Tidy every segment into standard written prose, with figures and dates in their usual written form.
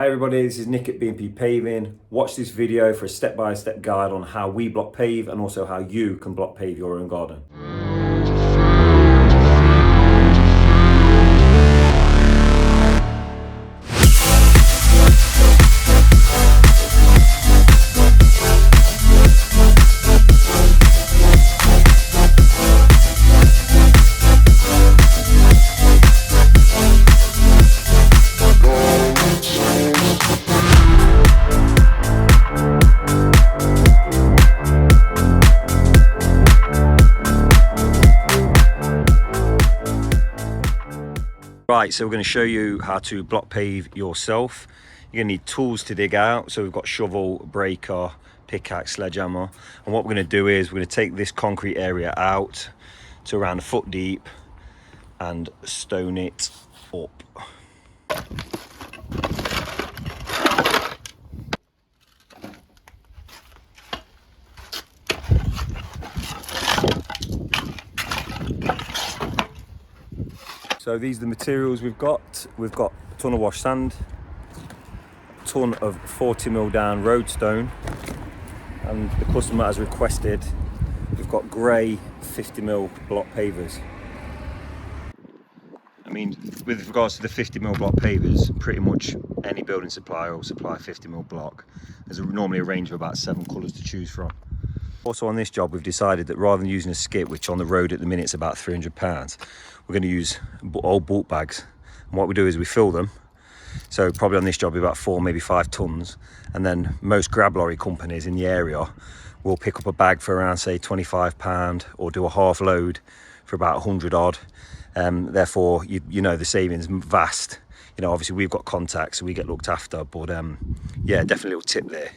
Hi everybody, this is Nick at B&P Paving. Watch this video for a step-by-step guide on how we block pave and also how you can block pave your own garden. Right, so we're going to show you how to block pave yourself. You're going to need tools to dig out. So we've got shovel, breaker, pickaxe, sledgehammer. And what we're going to do is we're going to take this concrete area out to around a foot deep and stone it up. So these are the materials we've got. We've got a ton of wash sand, a ton of 40mm down roadstone, and the customer has requested, we've got grey 50mm block pavers. I mean, with regards to the 50mm block pavers, pretty much any building supplier will supply 50mm block. There's normally a range of about 7 colours to choose from. Also on this job, we've decided that rather than using a skip, which on the road at the minute is about £300, we're going to use old bulk bags. And what we do is we fill them. So probably on this job, about 4, maybe 5 tons. And then most grab lorry companies in the area will pick up a bag for around, say, £25 or do a half load for about 100 odd. Therefore, you know, the savings vast. You know, obviously we've got contacts, so we get looked after. But yeah, definitely a little tip there.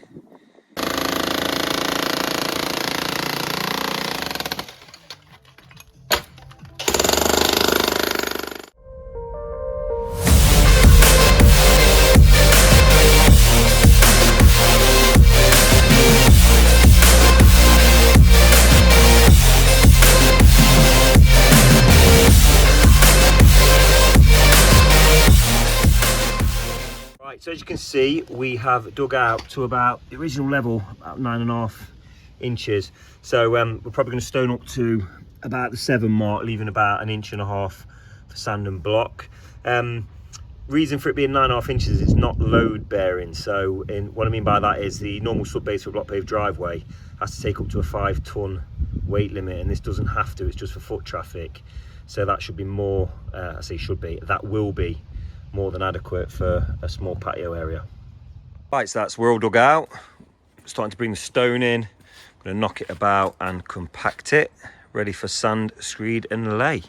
So as you can see, we have dug out to about the original level, about 9.5 inches. So we're probably going to stone up to about the 7 mark, leaving about 1.5 inches for sand and block. Reason for it being 9.5 inches, it's not load bearing. So what I mean by that is the normal sub base for a block paved driveway has to take up to a 5-ton weight limit, and this doesn't have to, it's just for foot traffic. So that should be more, I say should be, that will be more than adequate for a small patio area. Right, so we're all dug out. Starting to bring the stone in. I'm going to knock it about and compact it, ready for sand, screed and lay.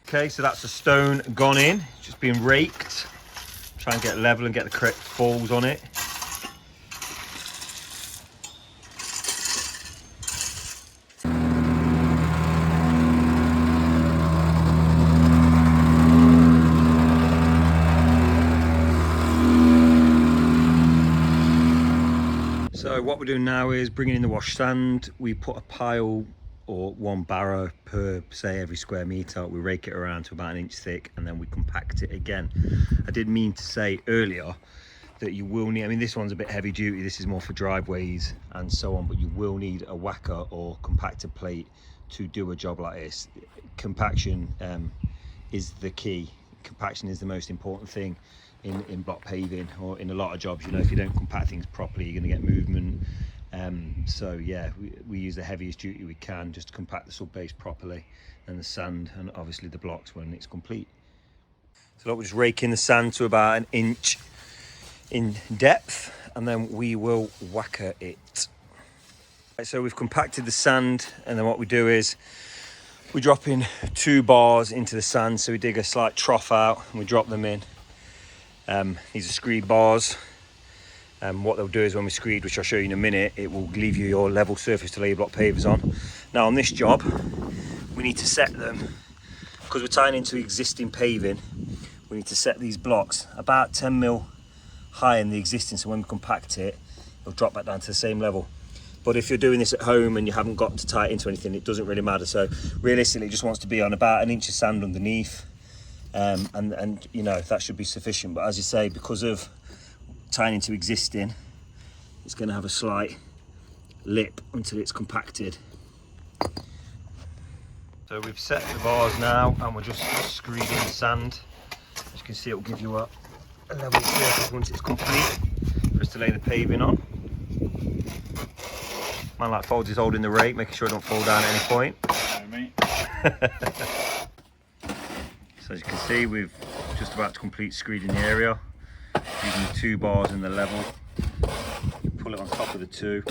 Okay, so that's the stone gone in, just being raked. Try and get level and get the correct falls on it. So what we're doing now is bringing in the wash sand. We put a pile or 1 barrow per, say, every square metre. We rake it around to about 1 inch thick and then we compact it again. I did mean to say earlier that you will need, I mean this one's a bit heavy duty, this is more for driveways and so on, but you will need a whacker or compactor plate to do a job like this. Compaction is the key. Compaction is the most important thing in block paving or in a lot of jobs. You know, if you don't compact things properly, you're going to get movement. So yeah, we use the heaviest duty we can just to compact the sub base properly, and the sand and obviously the blocks when it's complete. So we're just raking the sand to about 1 inch in depth and then we will whacker it. Right, so we've compacted the sand, and then what we do is we drop in 2 bars into the sand. So we dig a slight trough out and we drop them in. These are screed bars. What they'll do is when we screed, which I'll show you in a minute, it will leave you your level surface to lay your block pavers on. Now on this job, we need to set them, because we're tying into existing paving, we need to set these blocks about 10mm high in the existing, so when we compact it, it'll drop back down to the same level. But if you're doing this at home and you haven't got to tie it into anything, it doesn't really matter. So realistically, it just wants to be on about 1 inch of sand underneath. and you know, that should be sufficient. But as you say, because of tying into existing, it's going to have a slight lip until it's compacted. So we've set the bars now, and we're just screeding sand. As you can see, it will give you a level surface once it's complete for us to lay the paving on. Man like Folds is holding the rake, making sure it don't fall down at any point. So as you can see, we've just about to complete screeding the area using the 2 bars and the level. Pull it on top of the 2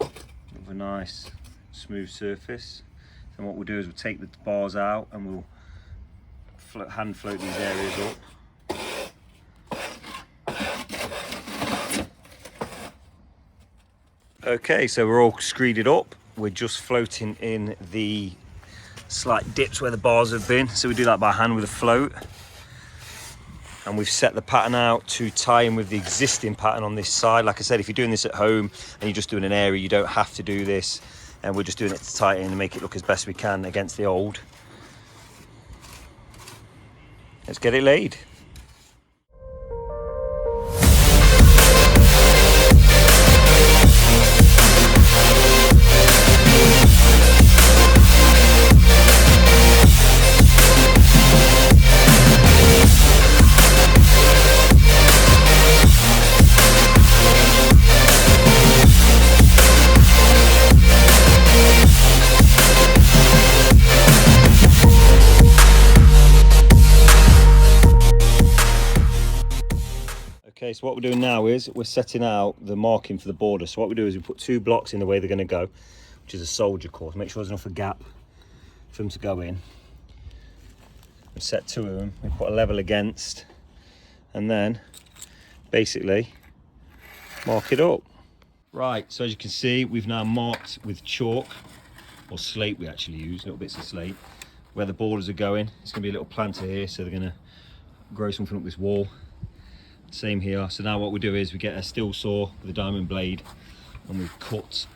with a nice smooth surface. And what we'll do is we'll take the bars out and we'll hand float these areas up. Okay, so we're all screeded up. We're just floating in the slight dips where the bars have been. So we do that by hand with a float. And we've set the pattern out to tie in with the existing pattern on this side. Like I said, if you're doing this at home and you're just doing an area, you don't have to do this. And we're just doing it to tie it in and make it look as best we can against the old. Let's get it laid. Okay, so what we're doing now is we're setting out the marking for the border. So what we do is we put 2 blocks in the way they're going to go, which is a soldier course. Make sure there's enough of a gap for them to go in. We set 2 of them, we put a level against, and then basically mark it up. Right, so as you can see, we've now marked with chalk, or slate we actually use, little bits of slate, where the borders are going. It's going to be a little planter here, so they're going to grow something up this wall. Same here. So now what we do is we get a steel saw with a diamond blade and we cut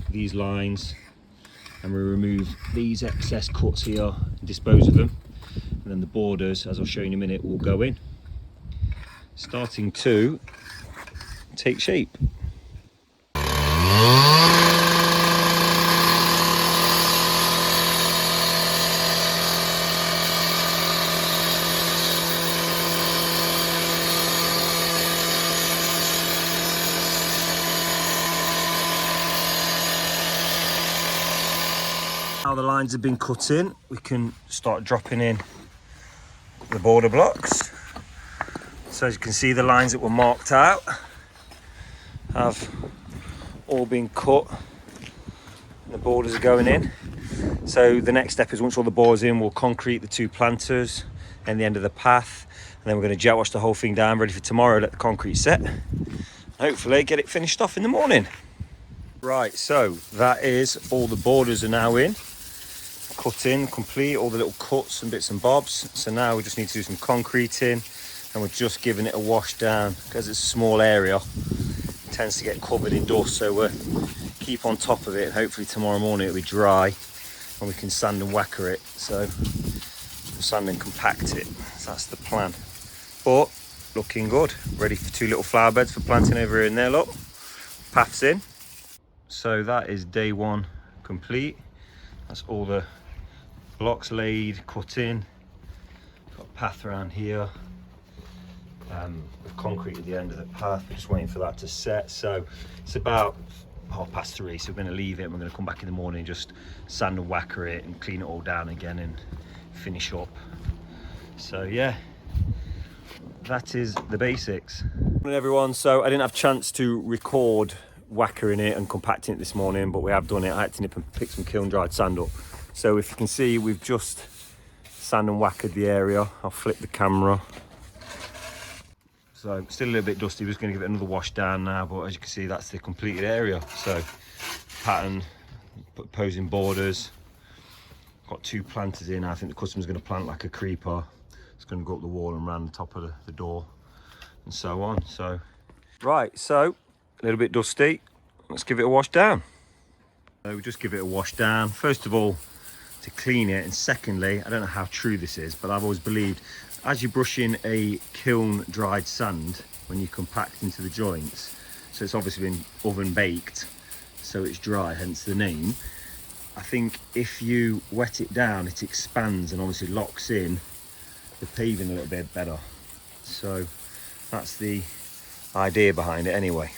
these lines and we remove these excess cuts here and dispose of them, and then the borders, as I'll show you in a minute, will go in, starting to take shape. Now the lines have been cut in, we can start dropping in the border blocks. So as you can see, the lines that were marked out have all been cut. The borders are going in. So the next step is, once all the bores in, we'll concrete the 2 planters and the end of the path, and then we're going to jet wash the whole thing down, ready for tomorrow, let the concrete set. Hopefully get it finished off in the morning. Right, so that is all the borders are now in. Cut in, complete, all the little cuts and bits and bobs. So now we just need to do some concreting, and we're just giving it a wash down because it's a small area. It tends to get covered in dust, so we'll keep on top of it, and hopefully tomorrow morning it'll be dry and we can sand and whacker it. So we'll sand and compact it. So that's the plan. But looking good. Ready for 2 little flower beds for planting over here and there, look. Paths in. So that is day 1 complete. That's all the blocks laid, cut in. Got a path around here. With concrete at the end of the path. We're just waiting for that to set. So it's about 3:30. So we're going to leave it and we're going to come back in the morning and just sand and whacker it and clean it all down again and finish up. So yeah, that is the basics. Morning everyone. So I didn't have a chance to record whackering it and compacting it this morning, but we have done it. I had to nip and pick some kiln dried sand up. So if you can see, we've just sand and whackered the area. I'll flip the camera. So still a little bit dusty. We're just going to give it another wash down now, but as you can see, that's the completed area. So pattern, posing borders, got 2 planters in. I think the customer's going to plant like a creeper. It's going to go up the wall and around the top of the door and so on. So right, so a little bit dusty. Let's give it a wash down. So we just give it a wash down. First of all, to clean it. And secondly, I don't know how true this is, but I've always believed as you brush in a kiln dried sand, when you compact into the joints, so it's obviously been oven baked, so it's dry, hence the name. I think if you wet it down, it expands and obviously locks in the paving a little bit better. So that's the idea behind it anyway.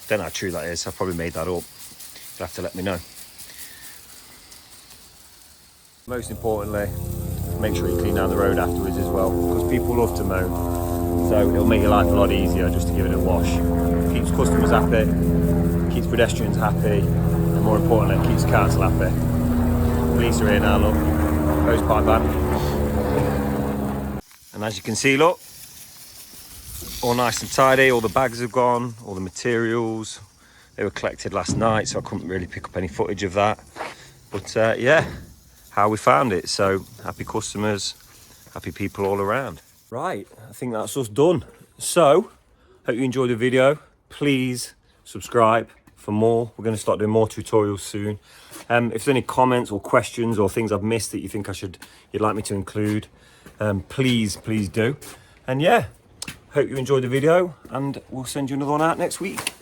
Don't know how true that is, I probably made that up. You'll have to let me know. Most importantly, make sure you clean down the road afterwards as well, because people love to moan. So it'll make your life a lot easier just to give it a wash. Keeps customers happy, keeps pedestrians happy, and more importantly, it keeps the council happy. Police are here now, look. Post pipe van. And as you can see, look, all nice and tidy, all the bags have gone, all the materials. They were collected last night, so I couldn't really pick up any footage of that. But yeah, how we found it. So happy customers, happy people all around. Right, I think that's us done. So, hope you enjoyed the video. Please subscribe for more. We're going to start doing more tutorials soon. If there's any comments or questions or things I've missed that you think you'd like me to include, please do. And yeah, hope you enjoyed the video, and we'll send you another one out next week.